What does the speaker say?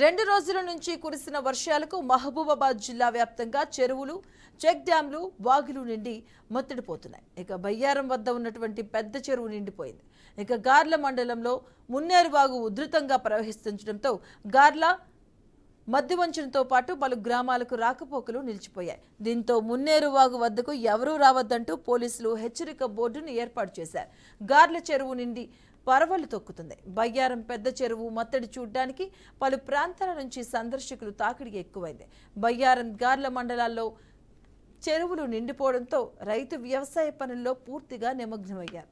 2 రోజుల నుంచి కురిసిన వర్షాలకు మహబూబాబాద్ జిల్లా వ్యాప్తంగా చెరువులు, చెక్ డ్యాంలు, వాగులు నిండి మొత్తడిపోతున్నాయి. ఇక బయ్యారం వద్ద ఉన్నటువంటి పెద్ద చెరువు నిండిపోయింది. ఇక గార్ల మండలంలో మున్నేరు వాగు ఉధృతంగా ప్రవహిస్తుండటంతో గార్ల మధ్యవంచనతో పాటు పలు గ్రామాలకు రాకపోకలు నిలిచిపోయాయి. దీంతో మున్నేరు వాగు వద్దకు ఎవరూ రావద్దంటూ పోలీసులు హెచ్చరిక బోర్డును ఏర్పాటు చేశారు. గార్ల చెరువు నిండి పరవళ్లు తొక్కుతుంది. బయ్యారం పెద్ద చెరువు మత్తడి చూడ్డానికి పలు ప్రాంతాల నుంచి సందర్శకులు తాకిడి ఎక్కువైంది. బయ్యారం గార్ల మండలాల్లో చెరువులు నిండిపోవడంతో రైతు వ్యవసాయ పనుల్లో పూర్తిగా నిమగ్నమయ్యారు.